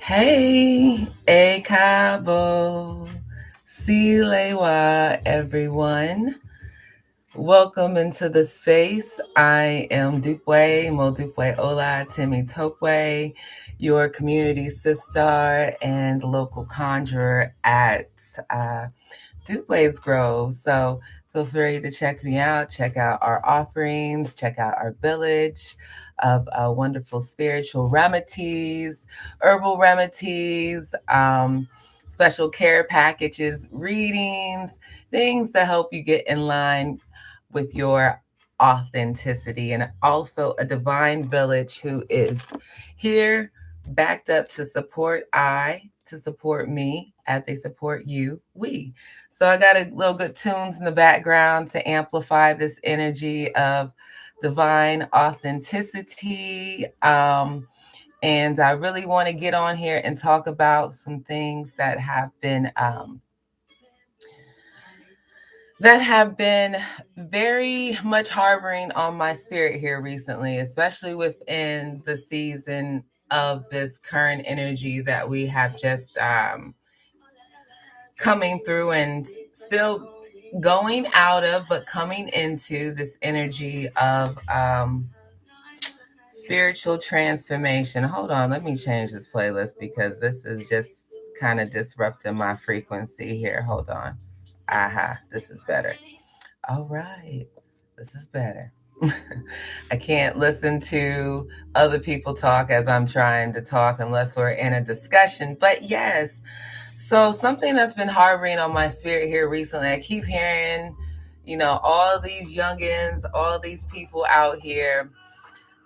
Hey, ekaabo, silewa, everyone. Welcome into the space. I am Dupwe, Mo Dupwe Ola Timmy Topwe, your community sister and local conjurer at Dupwe's Grove. So feel free to check me out, check out our offerings, check out our village of wonderful spiritual remedies, herbal remedies, special care packages, readings, things to help you get in line with your authenticity, and also a divine village who is here backed up to support me as they support you, we. So I got a little good tunes in the background to amplify this energy of divine authenticity. And I really want to get on here and talk about some things that have been very much harboring on my spirit here recently, especially within the season of this current energy that we have just coming through and still going out of, but coming into this energy of spiritual transformation. Hold on, let me change this playlist because this is just kind of disrupting my frequency here. Hold on. Aha, this is better. All right, this is better. I can't listen to other people talk as I'm trying to talk unless we're in a discussion. But yes, so something that's been harboring on my spirit here recently, I keep hearing, all these youngins, all these people out here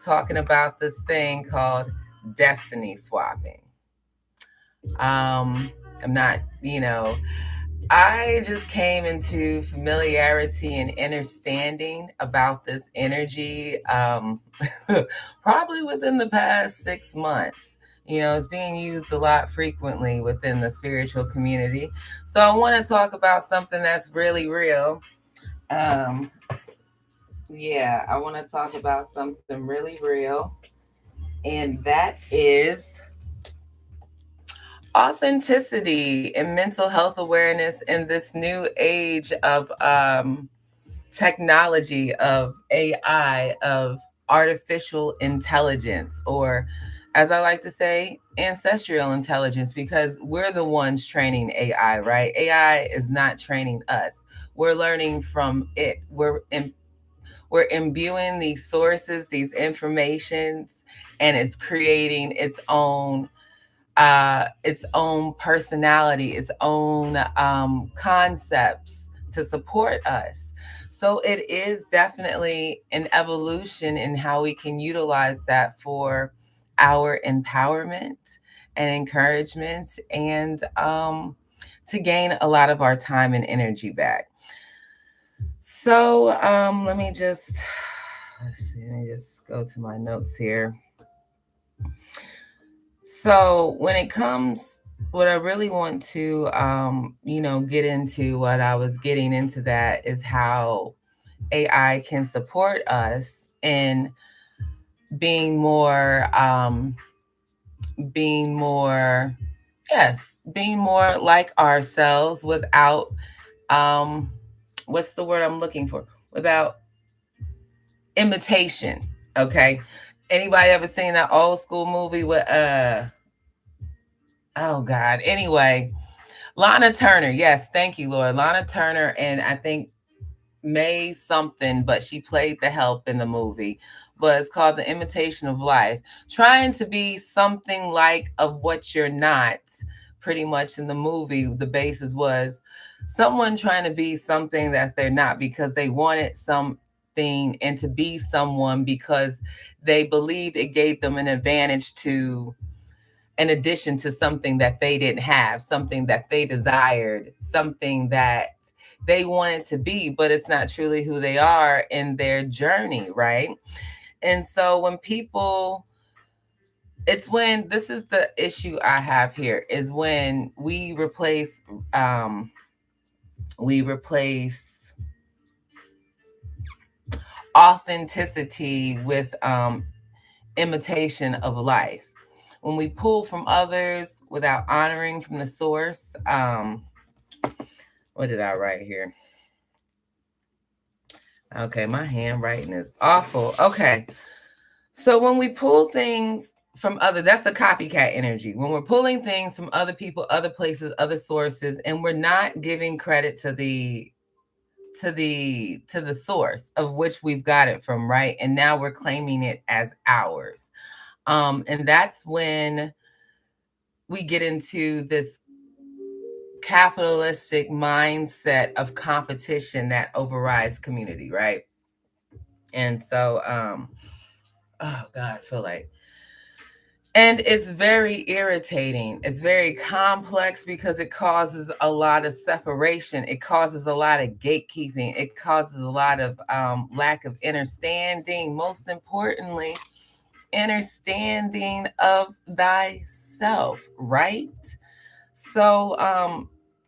talking about this thing called destiny swapping. I'm not, I just came into familiarity and understanding about this energy probably within the past 6 months. It's being used a lot frequently within the spiritual community. So I want to talk about something that's really real. Um, yeah, I want to talk about something really real, and that is authenticity and mental health awareness in this new age of technology, of AI, of artificial intelligence, or as I like to say, ancestral intelligence, because we're the ones training AI, right? AI is not training us. We're learning from it. We're imbuing these sources, these informations, and it's creating its own personality, its own concepts to support us. So it is definitely an evolution in how we can utilize that for our empowerment and encouragement, and to gain a lot of our time and energy back. So let me just go to my notes here. So when it comes, what I really want to, get into, what I was getting into, that is how AI can support us in being more, being more, yes, being more like ourselves without, um, what's the word I'm looking for? Without imitation. Okay. Anybody ever seen that old school movie with, oh God. Anyway, Lana Turner, yes, thank you, Lord. Lana Turner, and I think May something, but she played the help in the movie. But it's called The Imitation of Life. Trying to be something like of what you're not, pretty much in the movie, the basis was someone trying to be something that they're not because they wanted something and to be someone because they believed it gave them an advantage to, in addition to something that they didn't have, something that they desired, something that they wanted to be, but it's not truly who they are in their journey, right? And so when people, it's when, this is the issue I have here, is when um we replace authenticity with imitation of life. When we pull from others without honoring from the source. What did I write here? Okay, my handwriting is awful. Okay. So when we pull things from other, that's the copycat energy. When we're pulling things from other people, other places, other sources, and we're not giving credit to the source of which we've got it from, right? And now we're claiming it as ours. And that's when we get into this capitalistic mindset of competition that overrides community, right? And so oh god, I feel like, and it's very irritating. It's very complex because it causes a lot of separation. It causes a lot of gatekeeping. It causes a lot of lack of understanding. Most importantly, understanding of thyself, right? So,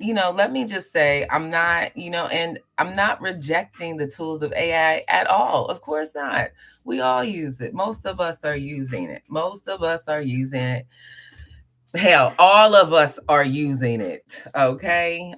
let me just say, I'm not, and I'm not rejecting the tools of AI at all. Of course not. We all use it. Most of us are using it. Most of us are using it. Hell, all of us are using it. Okay.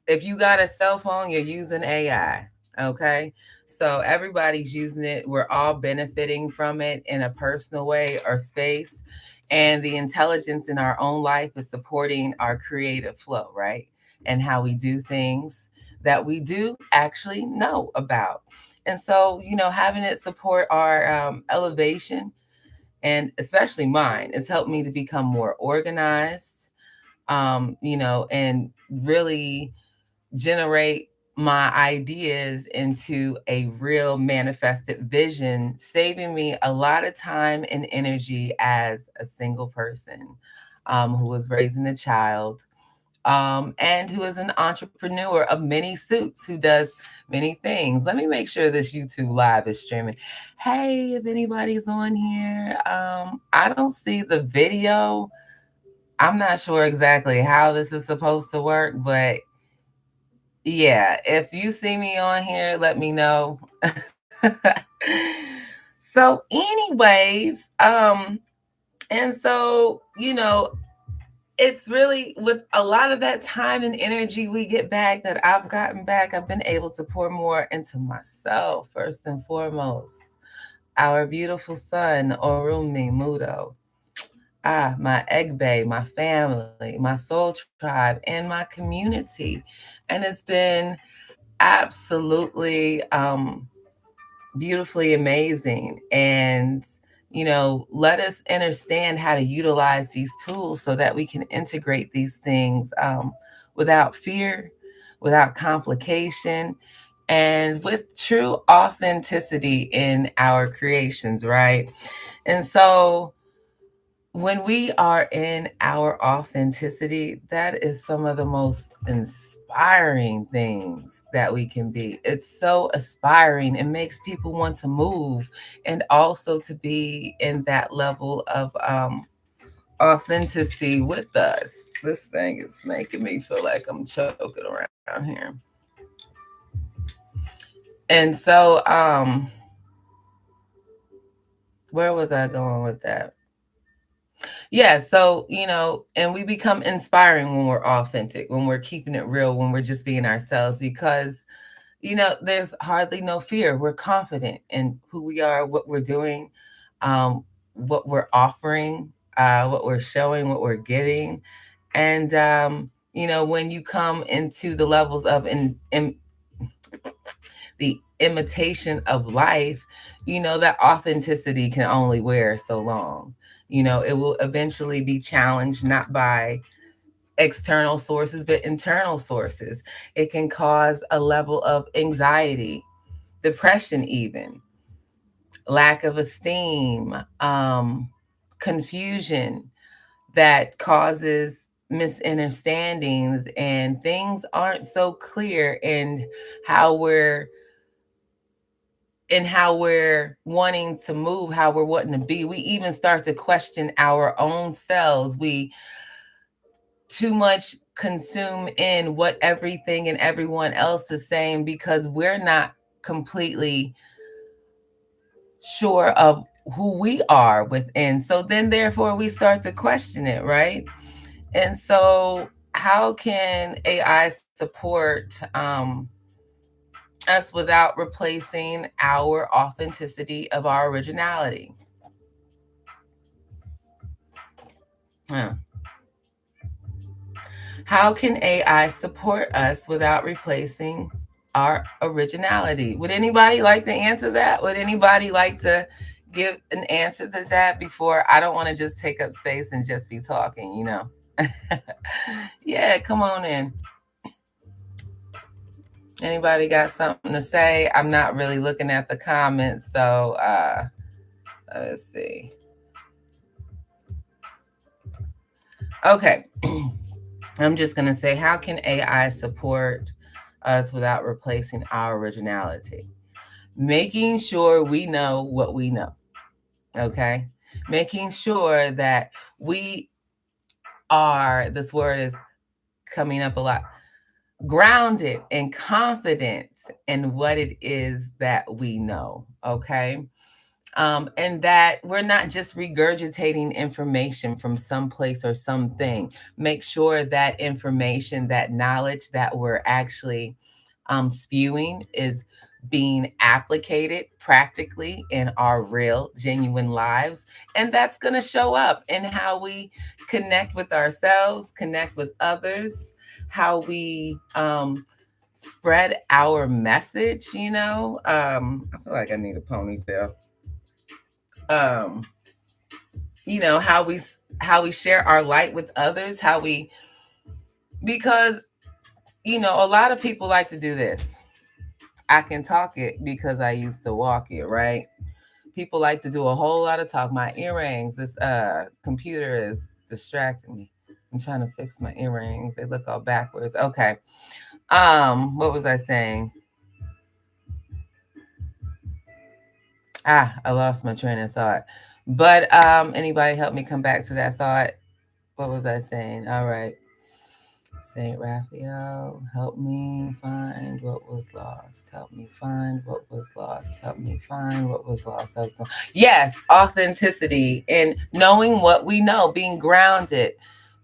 If you got a cell phone, you're using AI. Okay. So everybody's using it. We're all benefiting from it in a personal way or space. And the intelligence in our own life is supporting our creative flow, right? And how we do things that we do actually know about. And so, having it support our elevation, and especially mine, has helped me to become more organized, and really generate my ideas into a real manifested vision, saving me a lot of time and energy as a single person who was raising a child, and who is an entrepreneur of many suits, who does many things. Let me make sure this YouTube live is streaming. Hey, if anybody's on here, I don't see the video. I'm not sure exactly how this is supposed to work, but yeah, if you see me on here, let me know. So, anyways, and so, it's really with a lot of that time and energy we get back, that I've gotten back, I've been able to pour more into myself, first and foremost. Our beautiful son, Orumi Mudo. My egg bay, my family, my soul tribe, and my community. And it's been absolutely beautifully amazing. And, let us understand how to utilize these tools so that we can integrate these things without fear, without complication, and with true authenticity in our creations, right? And so, when we are in our authenticity, that is some of the most inspiring things that we can be. It's so aspiring. It makes people want to move, and also to be in that level of authenticity with us. This thing is making me feel like I'm choking around here. And so, where was I going with that? Yeah, so, and we become inspiring when we're authentic, when we're keeping it real, when we're just being ourselves, because, there's hardly no fear. We're confident in who we are, what we're doing, what we're offering, what we're showing, what we're giving. And, when you come into the levels of the imitation of life, that authenticity can only wear so long. It will eventually be challenged, not by external sources, but internal sources. It can cause a level of anxiety, depression, even lack of esteem, confusion, that causes misunderstandings, and things aren't so clear in how we're wanting to move, how we're wanting to be. We even start to question our own selves. We too much consume in what everything and everyone else is saying, because we're not completely sure of who we are within. So then, therefore, we start to question it, right? And so, how can AI support us without replacing our authenticity of our originality? Huh. How can AI support us without replacing our originality? Would anybody like to answer that? Would anybody like to give an answer to that before? I don't want to just take up space and just be talking, you know? Yeah, come on in. Anybody got something to say? I'm not really looking at the comments, so let's see. Okay. I'm just going to say, how can AI support us without replacing our originality? Making sure we know what we know. Okay. Making sure that we are, this word is coming up a lot, grounded and confident in what it is that we know. Okay. And that we're not just regurgitating information from some place or something. Make sure that information, that knowledge that we're actually spewing is being applicated practically in our real, genuine lives. And that's going to show up in how we connect with ourselves, connect with others, how we spread our message, you know. I feel like I need a ponytail. um you know, how we share our light with others, how we, because you know, a lot of people like to do this. I can talk it because I used to walk it, right? People like to do a whole lot of talk. My earrings, this computer is distracting me. I'm trying to fix my earrings, they look all backwards. Okay. What was I saying? I lost my train of thought. But anybody help me come back to that thought? What was I saying? All right. Saint Raphael, help me find what was lost. Help me find what was lost. Help me find what was lost. I was going, yes, authenticity and knowing what we know, being grounded,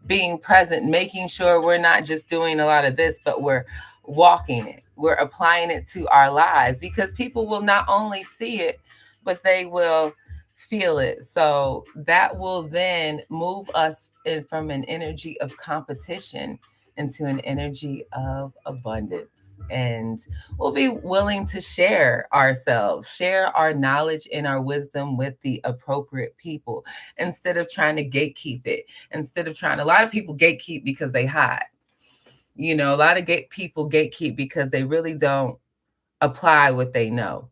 being present, making sure we're not just doing a lot of this, but we're walking it. We're applying it to our lives, because people will not only see it, but they will feel it. So that will then move us from an energy of competition into an energy of abundance. And we'll be willing to share ourselves, share our knowledge and our wisdom with the appropriate people, instead of trying to gatekeep it. Instead of trying, a lot of people gatekeep because they hide. You know, a lot of people gatekeep because they really don't apply what they know.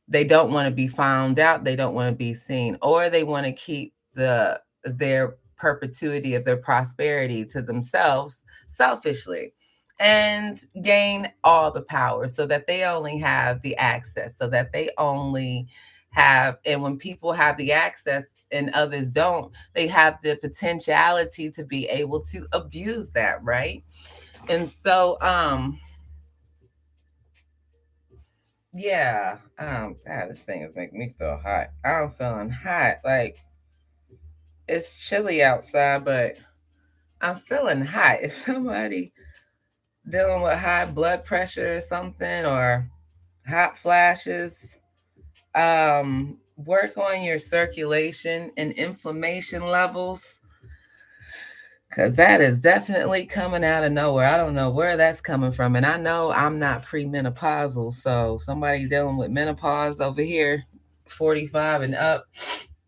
They don't want to be found out, they don't want to be seen, or they want to keep their perpetuity of their prosperity to themselves selfishly, and gain all the power so that they only have the access, so that they only have, and when people have the access and others don't, they have the potentiality to be able to abuse that, right? And so yeah, God, this thing is making me feel hot. I'm feeling hot. Like, it's chilly outside, but I'm feeling hot. If somebody dealing with high blood pressure or something, or hot flashes, work on your circulation and inflammation levels, because that is definitely coming out of nowhere. I don't know where that's coming from. And I know I'm not premenopausal. So somebody dealing with menopause over here, 45 and up.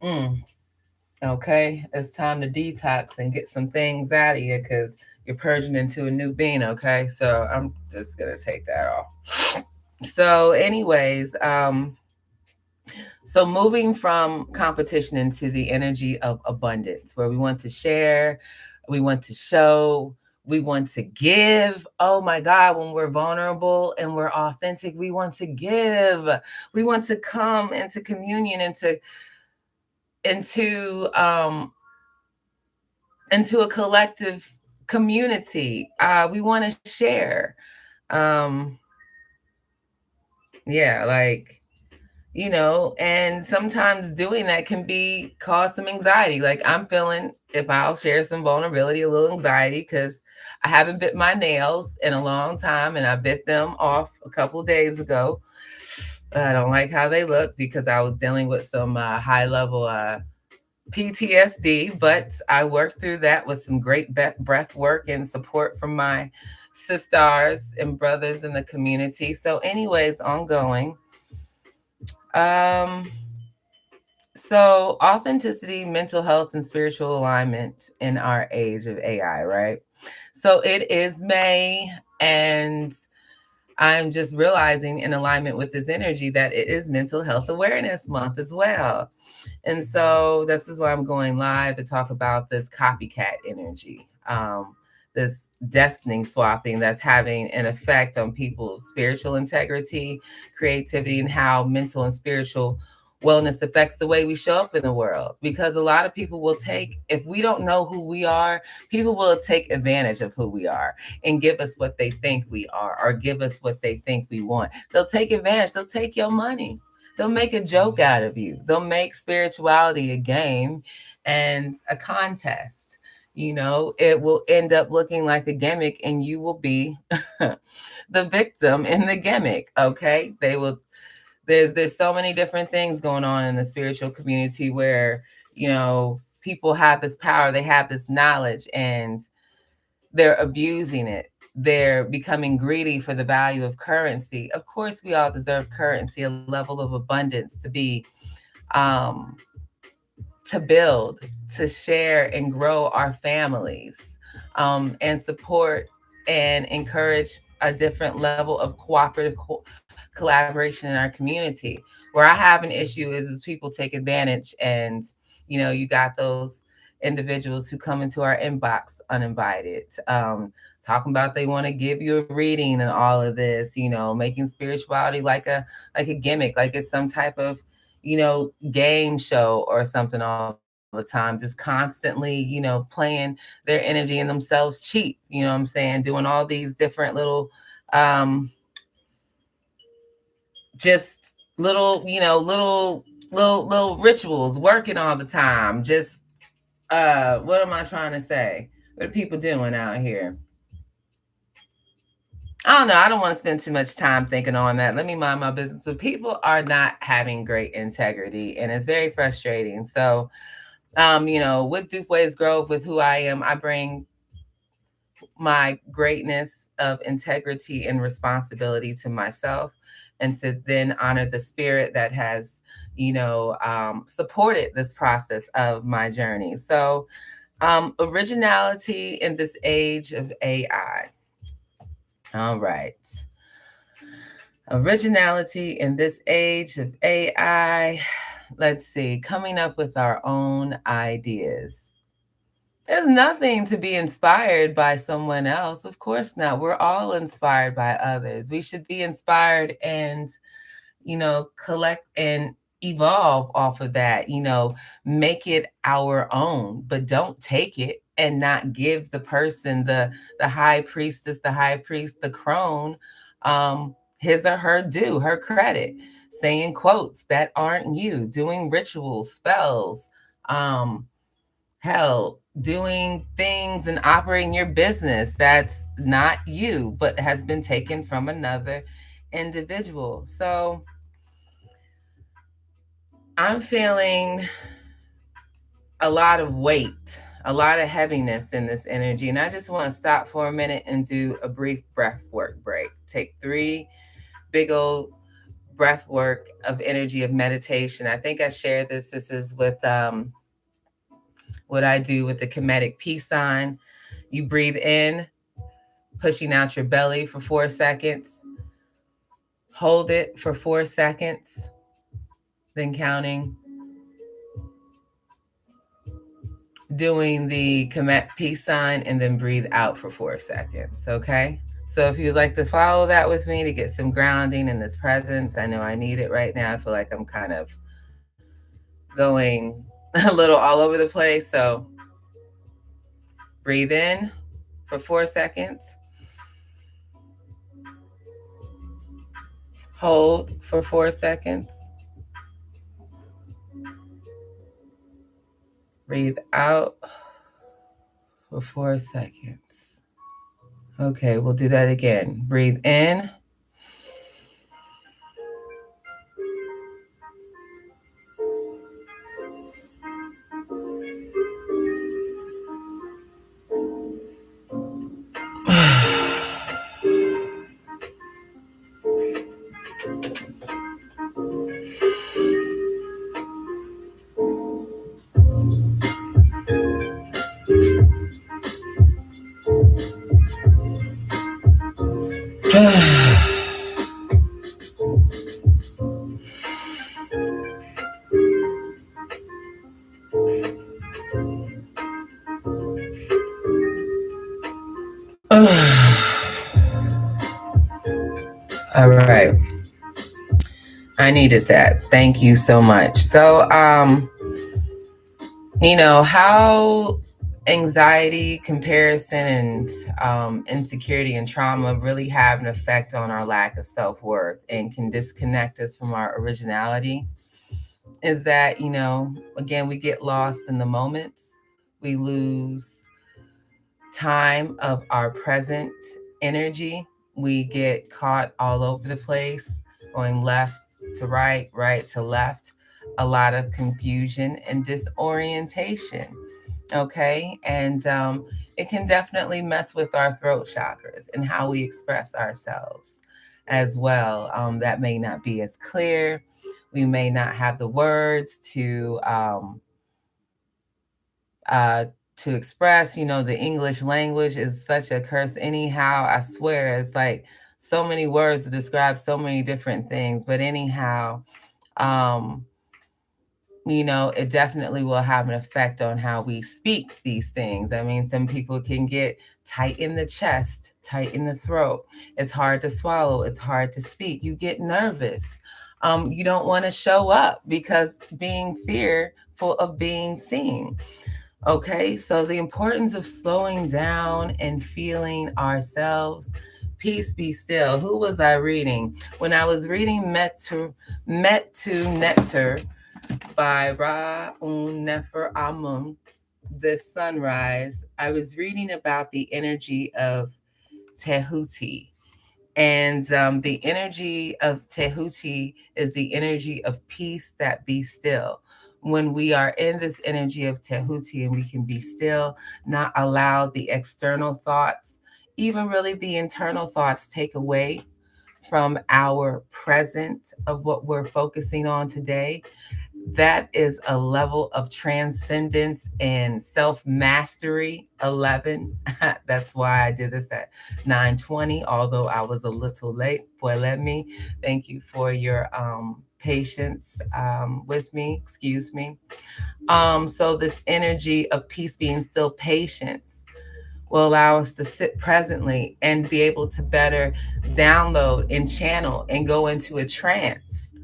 Mm, okay. It's time to detox and get some things out of you, because you're purging into a new being. Okay. So I'm just going to take that off. So, anyways, so moving from competition into the energy of abundance, where we want to share, we want to show, we want to give. Oh my God, when we're vulnerable and we're authentic, we want to give. We want to come into communion, into a collective community. We want to share. Yeah, like and sometimes doing that can be cause some anxiety. Like I'm feeling, if I'll share some vulnerability, a little anxiety because I haven't bit my nails in a long time, and I bit them off a couple days ago. I don't like how they look because I was dealing with some high level PTSD, but I worked through that with some great breath work and support from my sisters and brothers in the community. So, anyways, ongoing. Um, so authenticity, mental health, and spiritual alignment in our age of AI, right? So it is May, and I'm just realizing in alignment with this energy that it is Mental Health Awareness Month as well. And so this is why I'm going live to talk about this copycat energy, this destiny swapping that's having an effect on people's spiritual integrity, creativity, and how mental and spiritual wellness affects the way we show up in the world. Because a lot of people will take, if we don't know who we are, people will take advantage of who we are and give us what they think we are or give us what they think we want. They'll take advantage, they'll take your money. They'll make a joke out of you. They'll make spirituality a game and a contest. It will end up looking like a gimmick and you will be the victim in the gimmick, okay? They will there's so many different things going on in the spiritual community where, people have this power, they have this knowledge, and they're abusing it. They're becoming greedy for the value of currency. Of course, we all deserve currency, a level of abundance um, to build, to share and grow our families, and support and encourage a different level of cooperative collaboration in our community. Where I have an issue is people take advantage, and you got those individuals who come into our inbox uninvited, talking about they want to give you a reading and all of this, making spirituality like a gimmick, like it's some type of game show or something all the time, just constantly, playing their energy and themselves cheap, you know what I'm saying, doing all these different little, um, just little, little rituals, working all the time. Just, what am I trying to say? What are people doing out here? I don't know. I don't want to spend too much time thinking on that. Let me mind my business. But people are not having great integrity, and it's very frustrating. So, with Dukeways Grove, with who I am, I bring my greatness of integrity and responsibility to myself, and to then honor the spirit that has, supported this process of my journey. So, originality in this age of AI. All right. Originality in this age of AI. Let's see, coming up with our own ideas. There's nothing to be inspired by someone else. Of course not. We're all inspired by others. We should be inspired and, collect and evolve off of that, make it our own, but don't take it and not give the person, the high priestess, the high priest, the crone, his or her due, her credit, saying quotes that aren't you, doing rituals, spells, hell, doing things and operating your business that's not you, but has been taken from another individual. So I'm feeling a lot of weight, a lot of heaviness in this energy. And I just want to stop for a minute and do a brief breath work break. Take 3 big old breath work of energy of meditation. I think I shared this. This is with what I do with the kinetic peace sign. You breathe in, pushing out your belly for 4 seconds. Hold it for 4 seconds, then counting. Doing the commit peace sign, and then breathe out for 4 seconds. Okay. So if you'd like to follow that with me to get some grounding in this presence, I know I need it right now. I feel like I'm kind of going a little all over the place. So breathe in for 4 seconds. Hold for 4 seconds. Breathe out for 4 seconds. Okay, we'll do that again. Breathe in. All right. I needed that. Thank you so much. So, how anxiety, comparison, and insecurity and trauma really have an effect on our lack of self worth and can disconnect us from our originality is that, again, we get lost in the moments. We lose time of our present energy. We get caught all over the place, going left to right, right to left, a lot of confusion and disorientation. Okay. And it can definitely mess with our throat chakras and how we express ourselves as well. That may not be as clear. We may not have the words uh, to express. The English language is such a curse, anyhow. I swear, it's like so many words to describe so many different things. But anyhow, um, it definitely will have an effect on how we speak these things. I mean, some people can get tight in the chest, tight in the throat. It's hard to swallow. It's hard to speak. You get nervous. You don't want to show up because being fearful of being seen. Okay, so the importance of slowing down and feeling ourselves. Peace be still. Who was I reading? When I was reading Met to Nectar by Ra-Un Nefer Amun, this sunrise, I was reading about the energy of Tehuti. And the energy of Tehuti is the energy of peace that be still. When we are in this energy of Tehuti and we can be still, not allow the external thoughts, even really the internal thoughts, take away from our present of what we're focusing on today, that is a level of transcendence and self mastery 11. That's why I did this at 9:20, although I was a little late. Boy, let me thank you for your patience with me. Excuse me. So, this energy of peace, being still, patience will allow us to sit presently and be able to better download and channel and go into a trance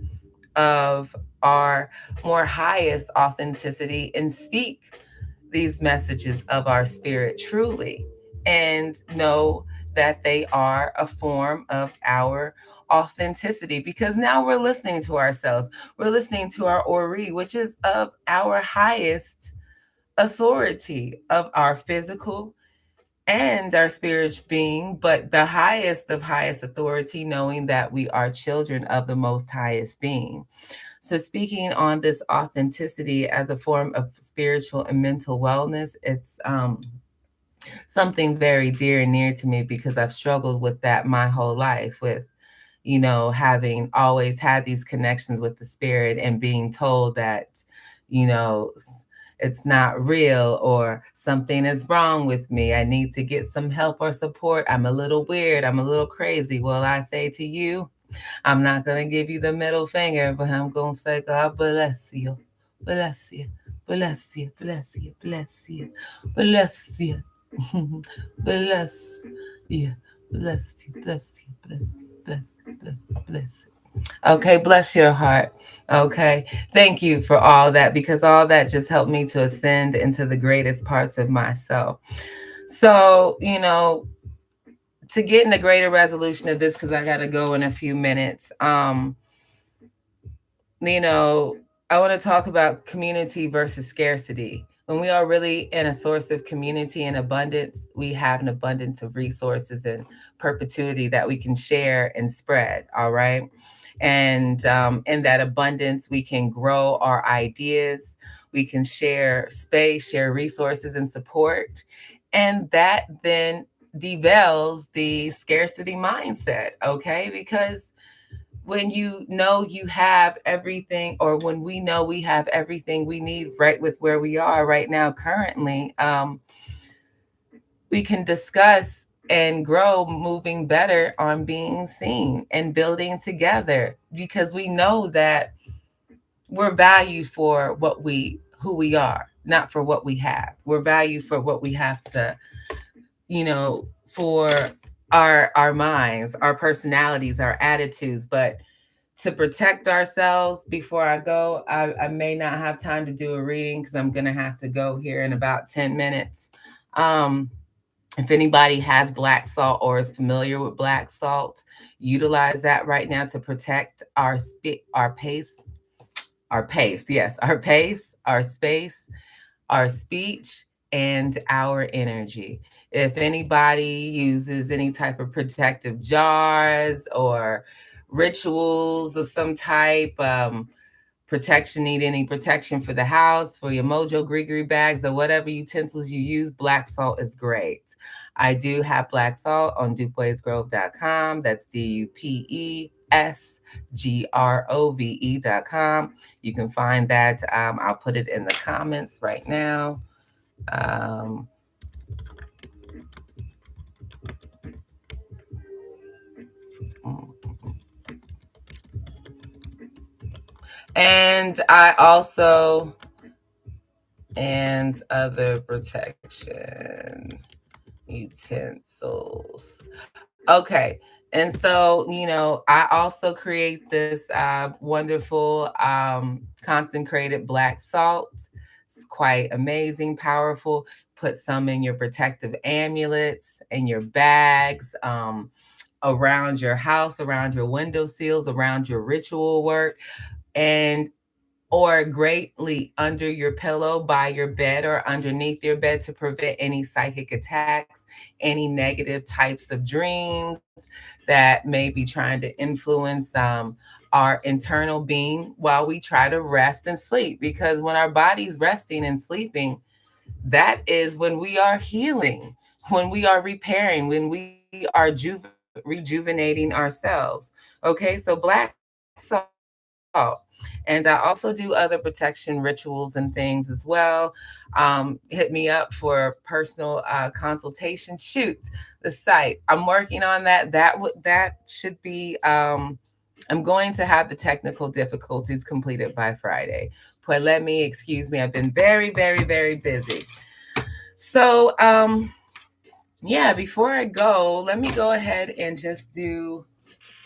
of our more highest authenticity and speak these messages of our spirit truly and know that they are a form of our authenticity, because now we're listening to ourselves. We're listening to our Ori, which is of our highest authority of our physical and our spirit being, but the highest of highest authority, knowing that we are children of the most highest being. So, speaking on this authenticity as a form of spiritual and mental wellness, it's something very dear and near to me because I've struggled with that my whole life, with, having always had these connections with the spirit and being told that, you know, it's not real or something is wrong with me. I need to get some help or support. I'm a little weird. I'm a little crazy. Well, I say to you, I'm not going to give you the middle finger, but I'm going to say, God bless you. Bless you. Bless you. Bless you. Bless you. Bless you. Bless you. Bless you. Bless you. Bless you. Bless you. Bless you. Bless you. Okay, bless your heart. Okay, thank you for all that, because all that just helped me to ascend into the greatest parts of myself. So, to get in a greater resolution of this, because I got to go in a few minutes. You know, I want to talk about community versus scarcity. When we are really in a source of community and abundance, we have an abundance of resources and perpetuity that we can share and spread. All right. And in that abundance, we can grow our ideas, we can share space, share resources, and support. And that then develops the scarcity mindset, okay? Because when you know you have everything, or when we know we have everything we need right with where we are right now currently, we can discuss and grow moving better on being seen and building together, because we know that we're valued for what we who we are, not for what we have. We're valued for what we have to, for our minds, our personalities, our attitudes. But to protect ourselves, before I go, I may not have time to do a reading because I'm going to have to go here in about 10 minutes. Um, if anybody has black salt or is familiar with black salt, utilize that right now to protect our pace, yes, our pace, our space, our speech, and our energy. If anybody uses any type of protective jars or rituals of some type, need any protection for the house, for your mojo gree bags, or whatever utensils you use, black salt is great. I do have black salt on dupuesgrove.com. That's DUPESGROVE.com. You can find that. I'll put it in the comments right now. Um, and I also, and other protection utensils. Okay. And so, I also create this wonderful concentrated black salt. It's quite amazing, powerful. Put some in your protective amulets and your bags, around your house, around your window sills, around your ritual work, and or greatly under your pillow, by your bed, or underneath your bed, to prevent any psychic attacks, any negative types of dreams that may be trying to influence our internal being while we try to rest and sleep. Because when our body's resting and sleeping, that is when we are healing, when we are repairing, when we are rejuvenating ourselves. Okay, so black salt. And I also do other protection rituals and things as well. Hit me up for personal consultation. Shoot, the site. I'm working on that. That should be. I'm going to have the technical difficulties completed by Friday. But let me excuse me. I've been very, very, very busy. So, yeah. Before I go, let me go ahead and just do.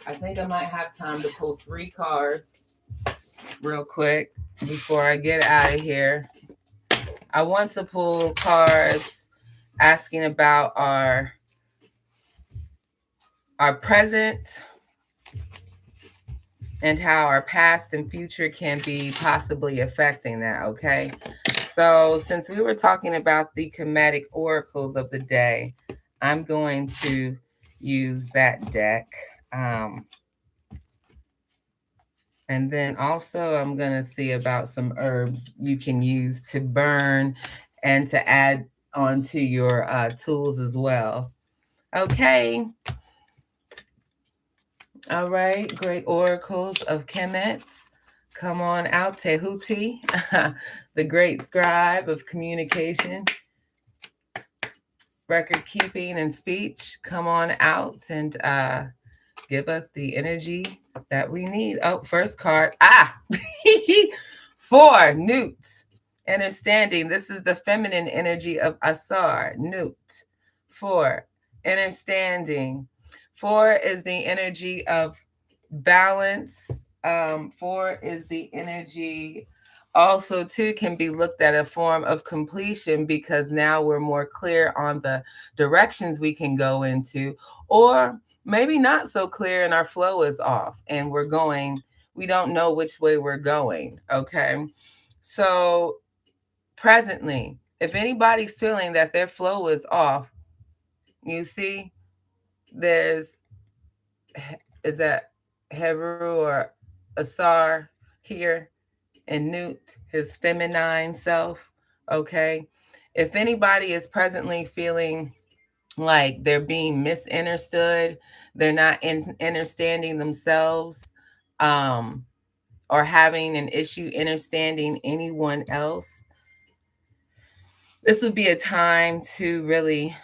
I think I might have time to pull 3 cards real quick before I get out of here. I want to pull cards asking about our present and how our past and future can be possibly affecting that, okay? So, since we were talking about the chromatic oracles of the day, I'm going to use that deck. And then also, I'm going to see about some herbs you can use to burn and to add onto your tools as well. Okay. All right. Great oracles of Kemet. Come on out. Tehuti, the great scribe of communication, record keeping, and speech. Come on out and give us the energy that we need. Oh, first card. 4, Newt. Understanding. This is the feminine energy of Asar. Newt. 4, understanding. 4 is the energy of balance. 4 is the energy. Also, too, can be looked at a form of completion, because now we're more clear on the directions we can go into, or maybe not so clear and our flow is off and we don't know which way we're going. Okay. So presently, if anybody's feeling that their flow is off, you see, there's, is that Heru or Asar here, and Newt, his feminine self. Okay. If anybody is presently feeling like they're being misunderstood, they're not understanding themselves, um, or having an issue understanding anyone else, this would be a time to really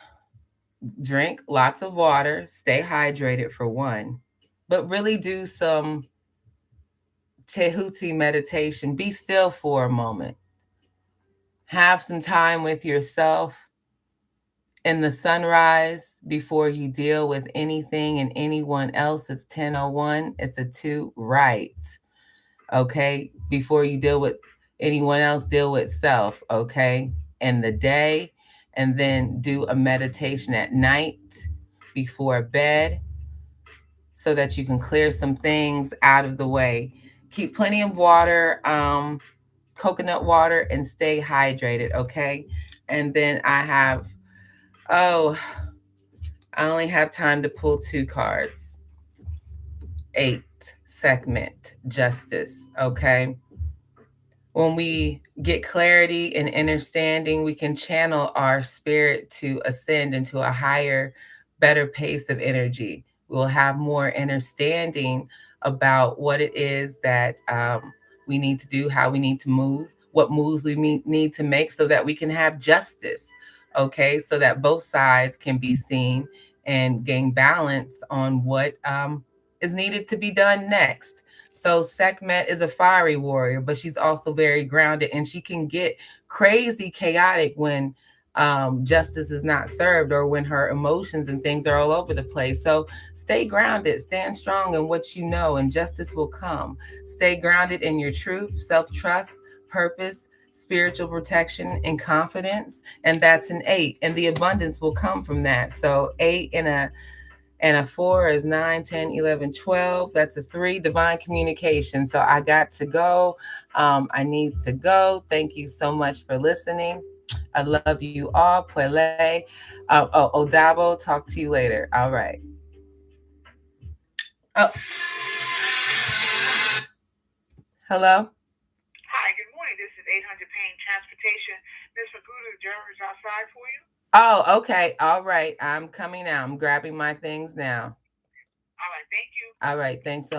drink lots of water, stay hydrated for one, but really do some Tehuti meditation. Be still for a moment. Have some time with yourself in the sunrise before you deal with anything and anyone else. It's 10:01. It's a 2 right. Okay? Before you deal with anyone else, deal with self, okay? In the day, and then do a meditation at night before bed so that you can clear some things out of the way. Keep plenty of water, coconut water, and stay hydrated, okay? And then I have, oh, I only have time to pull 2 cards. 8, segment, justice, okay? When we get clarity and understanding, we can channel our spirit to ascend into a higher, better pace of energy. We'll have more understanding about what it is that we need to do, how we need to move, what moves we need to make so that we can have justice, okay? So that both sides can be seen and gain balance on what is needed to be done next. So Sekhmet is a fiery warrior, but she's also very grounded, and she can get crazy chaotic when justice is not served or when her emotions and things are all over the place. So stay grounded, stand strong in what you know, and justice will come. Stay grounded in your truth, self-trust, purpose, spiritual protection, and confidence. And that's an 8. And the abundance will come from that. So 8 and a 4 is 9, 10, 11, 12. That's a 3, divine communication. So I got to go. I need to go. Thank you so much for listening. I love you all. Pele. Odabo, talk to you later. All right. Oh, hello? Hi, good morning. This is 800 Pain Transportation. Miss Magudu, the driver is outside for you. Oh, okay. All right. I'm coming out. I'm grabbing my things now. All right, thank you. All right. Thanks so